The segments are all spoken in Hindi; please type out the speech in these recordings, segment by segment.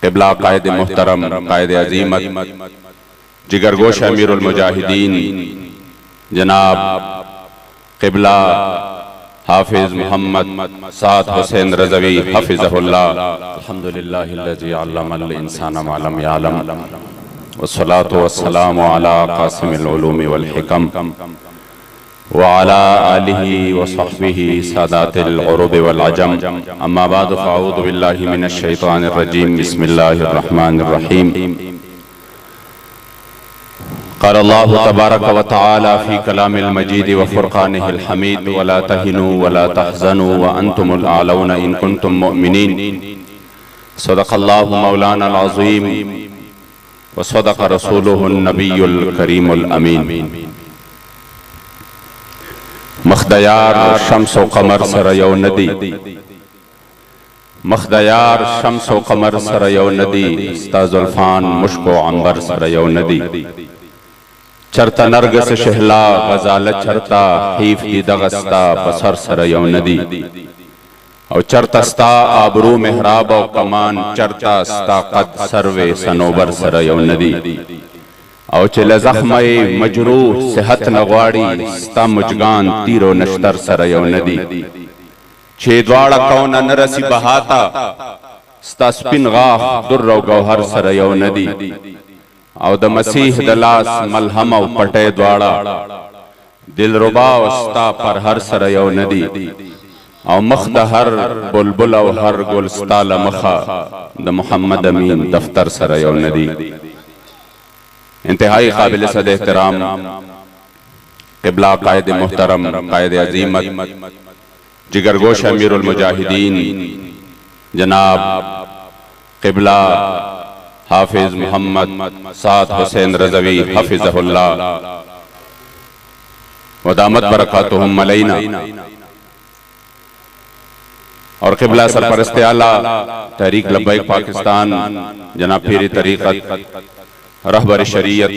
क़िबला कायद मुहतरम कायद अजीमत जिगरगोश अमीरुल मुजाहिदीन जनाब क़िबला हाफिज मोहम्मद साद हुसैन रज़वी हफ़िज़हुल्लाह। अल्हम्दुलिल्लाहिल्लज़ी अल्लमल इंसाना मा लम यअलम वस्सलातु वस्सलामु अला क़ासिमिल उलूमि वल हिकम व अला आलिहि व सहबिहि सादातिल उरूब वल अजम। अम्मा बाद फ़अऊज़ु बिल्लाहि मिनश शैतानिर रजीम। बिस्मिल्लाहिर रहमानिर रहीम। क़ाल अल्लाहु तबारक व तआला फ़ी कलामिल मजीद व फ़ुरक़ानिहिल हमीद वला तहिनु वला तहज़नु व अंतुमुल आलौना इन कुंतुम मुअमिनीन। सदक़ल्लाहु मौलानल अज़ीम व सदक़ रसूलुहुन नबियुल करीमुल अमीन। मख़दयार शम्स व क़मर सरयो नदी, मख़दयार शम्स व क़मर सरयो नदी, इस्ताज़ुल्फ़ान मुश्क व अंबर सरयो नदी। चरता नरगस शहला गजालत चरता हीफ दी दगस्ता बसर सरयो नदी। और चरतस्ता आबरू मेहराब व कमान चरता स्ता कद सरवे सनोबर सरयो नदी। और चले ज़ख्मे मजरूह सेहत नगवाड़ी स्ता मुजगान तीरो नश्तर सरयो नदी। छेदवाड़ा कौन नरसी बहाता स्ता स्पिन गाह दुर्रो गौहर सरयो नदी। और द मसीह दलास मलहम पटे द्वाड़ा दिल रुबा स्ता पर हर सरयो नदी। और मखदहर बुलबुल हर गुलस्ता लमखा द मोहम्मद अमीन दफ्तर सरयो नदी। इंतहाई काबिल सद एहतराम क़िबला कायद मुहतरम कायद अजीमत जिगरगोश अमीरुल मुजाहिदीन जनाब क़िबला हाफिज मोहम्मद साद हुसैन रज़वी हफ़िज़हुल्लाह व दामत बरकातुहुम अलैना। और क़िबला सरपरस्त आला तहरीक लब्बैक पाकिस्तान जनाब पीरी तरीक़त रहबर शरीयत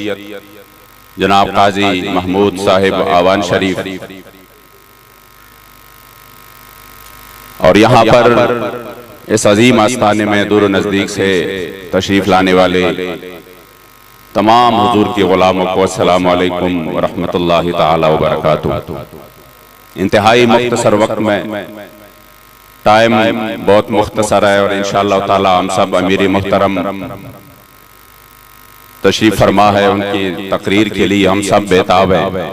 जनाब काजी महमूद साहिब आवान शरीफ, और यहाँ पर इस अजीम आस्थाने में दूर नज़दीक से तशरीफ लाने वाले तमाम हुजूर के गुलामों को अस्सलामु अलैकुम व रहमतुल्लाहि ताला व बरकातुहू। इंतहाई मुख्तसर वक्त में, टाइम बहुत मुख्तसर है और इंशाअल्लाह ताला हम सब अमीर मुहतरम तशरीफ फरमा है, उनकी तकरीर के लिए हम सब बेताब हैं।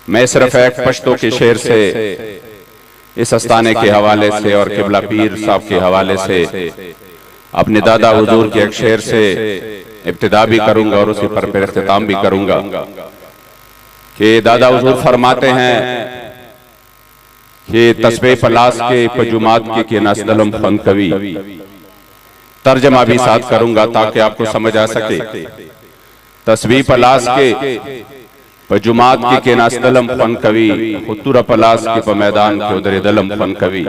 मैं सिर्फ एक पश्तो के शेर से इस आस्थाने के हवाले से और क़िबला पीर साहब के हवाले से अपने दादा हुजूर के एक शेर से इब्तिदा भी करूंगा और उसी पर इख्तिताम भी करूंगा कि दादा हुजूर फरमाते हैं कि तस्बीह पलास के पजुमात के नस्दलम फन कवि। तर्जमा भी साथ करूंगा ताकि आपको समझ आ सके। तस्बीह पलास के पजुमात के नास्तलम फन कवि, खुतुर पलास के पमैदान के उदर दलम फन कवि।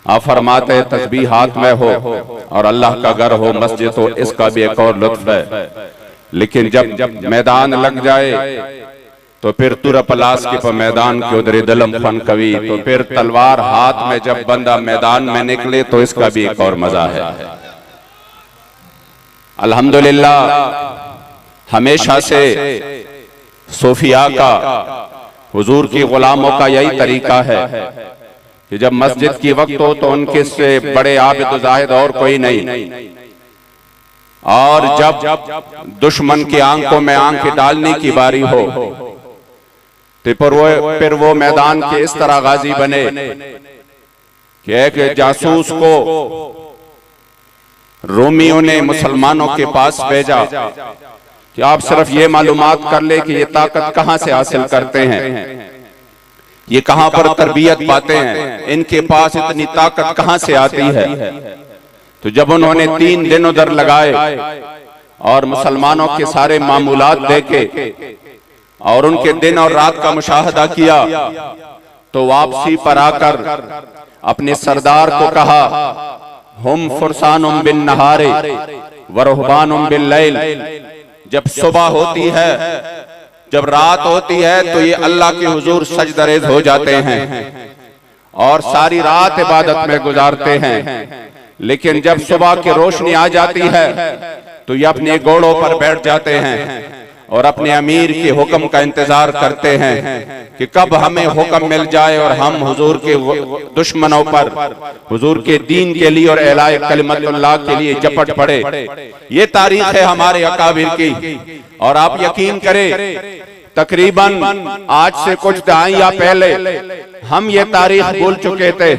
आप फरमाते हैं तस्बीह हाथ में हो और अल्लाह का घर हो मस्जिद हो, इसका भी एक और लुत्फ है। लेकिन जब मैदान लग जाए तो फिर तुर पलास के पमैदान के उदर दलम फन कवि। तो फिर तलवार हाथ में जब बंदा मैदान में निकले तो इसका भी एक और मजा है। अल्हम्दुलिल्लाह हमेशा से सूफिया का, हुजूर की गुलामों का यही तरीका है कि जब मस्जिद की वक्त हो तो उनके से बड़े आबिद जाहिद और कोई नहीं। और जब दुश्मन की आंखों में आंख डालने की बारी हो तो फिर वो मैदान के इस तरह गाजी बने कि एक जासूस को रोमियों ने मुसलमानों के पास भेजा कि आप सिर्फ ये मालूमात कर ले कि ये ताकत कहां से हासिल करते हैं, ये कहां पर तरबियत पाते हैं, इनके पास इतनी ताकत कहां से आती है। तो जब उन्होंने 3 दिन उधर लगाए और मुसलमानों के सारे मामूलात देखे और उनके दिन और रात का मुशाहदा किया तो वापसी पर आकर अपने सरदार को कहा, हम फुरसानुम बिन नहारे व रुहबानुम बिल लैल। जब सुबह होती है, जब रात होती है तो ये अल्लाह के हुजूर सजदरेज हो जाते हैं और सारी रात इबादत में गुजारते हैं। लेकिन जब सुबह की रोशनी आ जाती है तो ये अपने घोड़ों पर बैठ जाते हैं और अपने अमीर के हुक्म का इंतजार करते हैं कि कब हमें हुक्म मिल जाए और हम हुजूर के दुश्मनों पर हुजूर के दीन के लिए और एलाए कलिमतुल्लाह के लिए झपट पड़े। ये तारीख है हमारे अकाबिर की। और आप यकीन करें, तकरीबन आज से कुछ दहाइयां पहले हम ये तारीख भूल चुके थे।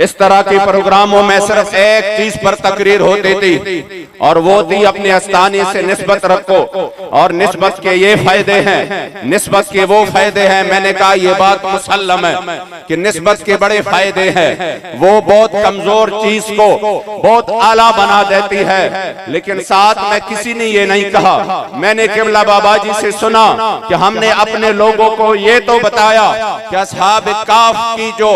इस तरह के प्रोग्रामों में सिर्फ एक चीज पर तकरीर होती थी और वो थी अपने आस्थाने से निस्बत रखो और निस्बत के ये फायदे हैं, निस्बत के वो फायदे हैं। मैंने कहा ये बात मुसल्लम है कि निस्बत के बड़े फायदे हैं। वो बहुत कमजोर चीज को बहुत आला बना देती है। लेकिन साथ में किसी ने ये नहीं कहा, मैंने किबला बाबा जी से सुना कि हमने अपने लोगों को ये तो बताया कि असहाब काफ की जो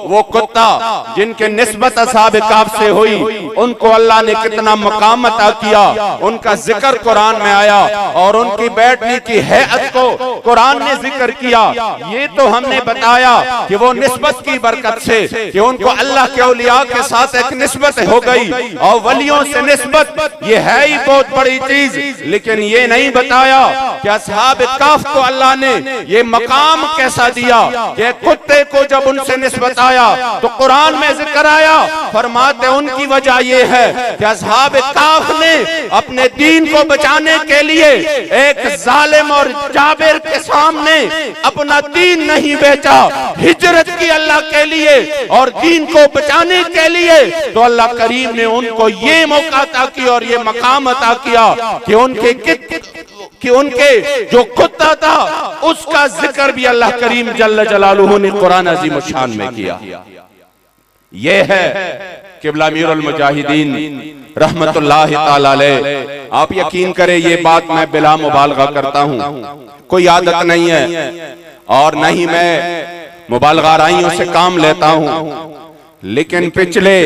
वो कुत्ता जिनके निस्बत असहाब काफ से हुई, उनको अल्लाह ने कितना मकाम अता किया, उनका जिक्र कुरान में आया और उनकी बैठने की हैअत को कुरान ने जिक्र किया। ये तो हमने बताया कि वो निस्बत की बरकत से कि उनको अल्लाह के औलिया के साथ एक निस्बत हो गई और वलियों से निस्बत ये है ही बहुत बड़ी चीज। लेकिन ये नहीं बताया कि असहाब काफ को अल्लाह ने ये मकाम कैसा दिया कि कुत्ते को जब उनसे निस्बत आया तो कुरान में जिक्र आया। फरमाते उनकी वजह ये है कि असहाब काफ ने अपने दीन को बचाने के लिए एक जालिम और जाबिर के सामने अपना दीन नहीं बेचा, हिजरत की अल्लाह के लिए और दीन को बचाने के लिए। तो अल्लाह करीम ने उनको ये मौका अता किया और ये मकाम अता किया कि उनके जो कुत्ता था उसका जिक्र भी अल्लाह करीम जल्ल जलालुहु ने कुरान अजीम शान में किया। ये है किबला अमीरुल मुजाहिदीन रहमतुल्लाहि ताला अलैह। आप यकीन करें ये बात मैं बिला मुबालगा करता हूँ, कोई आदत नहीं है और न ही मैं मुबालगाराइयों से काम लेता हूँ। लेकिन पिछले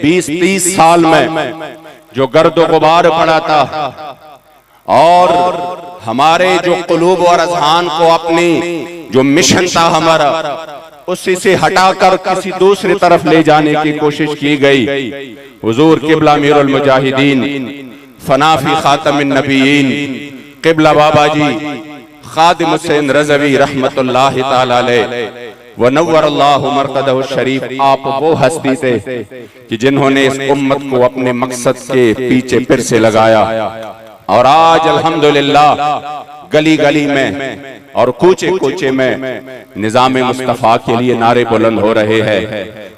20-30 साल में जो गर्दो गुबार पड़ा था और हमारे जो कुलूब और अज़हान को अपनी जो मिशन था हमारा उसी से हटाकर किसी दूसरी तरफ ले जाने की कोशिश की गई। हुजूर किबला अमीरुल मुजाहिदीन फनाफी खातमिन नबीयीन किबला बाबा जी खादिम हुसैन रज़वी रहमतुल्लाहि ताला अलैह व नव्वरल्लाहु मरकदहु शरीफ, आप वो हस्ती थे कि जिन्होंने इस उम्मत को अपने मकसद के पीछे फिर से लगाया। और आज अल्हम्दुलिल्लाह गली गली में और कूचे कूचे में निजाम मुस्तफा के लिए नारे बुलंद हो रहे हैं।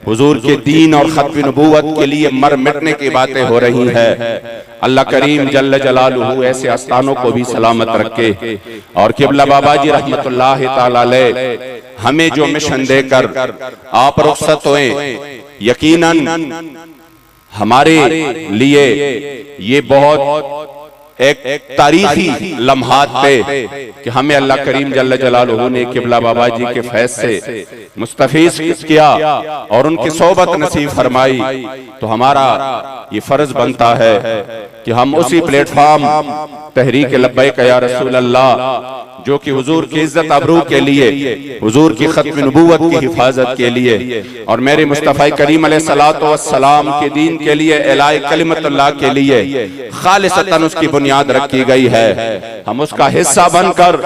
हुजूर के दीन और खत्म नबूवत के लिए मर मिटने की बातें हो रही है। अल्लाह करीम जल्ल जलालुहु ऐसे आस्थानों को भी सलामत रखे। और किबला बाबा जी रहमतुल्लाहि ताला अलैह हमें जो मिशन देकर आप रुखसत हुए, यकीनन हमारे लिए ये बहुत एक तारीखी लम्हात थे कि हमें अल्लाह करीम जल्ल जलालुहु ने किबला बाबा जी के फैज से मुस्तफीज किया और उनकी सोबत नसीब फरमाई। तो हमारा ये फर्ज बनता है कि हम उसी प्लेटफॉर्म तहरीक लब्बैक या रसूल अल्लाह जो कि हुजूर की इज्जत अबरू के लिए, हुजूर की खत्म नबूवत की हिफाजत के लिए और मेरे मुस्तफ़ा करीम अलैहिस्सलातु वस्सलाम के दीन के लिए, एलाए कलिमतुल्लाह के लिए खालिसतन उसकी बुनियाद रखी गई है। हम उसका हिस्सा बनकर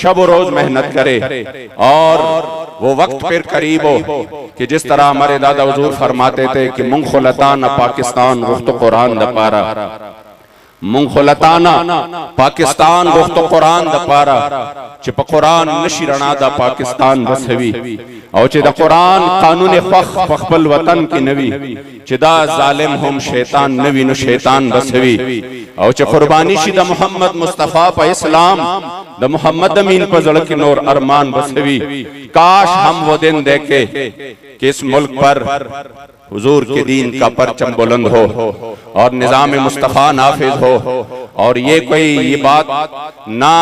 शब रोज मेहनत करें और वो वक्त फिर करीब हो कि जिस तरह हमारे दादा हुजूर फरमाते थे कि मुंखलताना पाकिस्तान रुख्त कुरान दपारा, मुंखलताना पाकिस्तान रुख्त कुरान दपारा, चिप कुरान नशिरणा दा पाकिस्तान बसवी और चिदा कुरान कानून फखबल वतन की नवी, चिदा जालिम हम शैतान नवी नु शैतान बसवी और च कुर्बानी शिदा मोहम्मद मुस्तफा पर इस्लाम द मोहम्मद अमीन पर जड़क नूर अरमान बसवी। काश हम वो दिन देखे कि इस मुल्क पर हुजूर के दीन का परचम बुलंद हो और निजाम मुस्तफा नाफिज हो। और ये कोई ये बात ना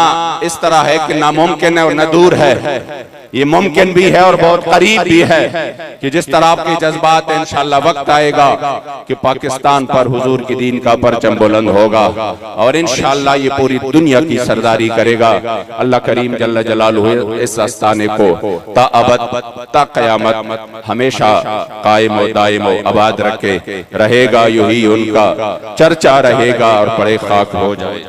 इस तरह है कि नामुमकिन है और न दूर है, ये मुमकिन भी है और बहुत करीब भी है कि जिस तरह आपके जज्बात है, इंशाअल्लाह वक्त आएगा कि पाकिस्तान पर हुजूर की दीन का परचम बुलंद होगा और इंशाअल्लाह ये पूरी दुनिया की सरदारी करेगा। अल्लाह करीम जल्ल जलालुहु इस आस्थाने को ता अबद ता क़यामत हमेशा कायम व दायम व आबाद रखे, रहेगा यूं ही उनका चर्चा रहेगा और पड़े खाक हो जाए।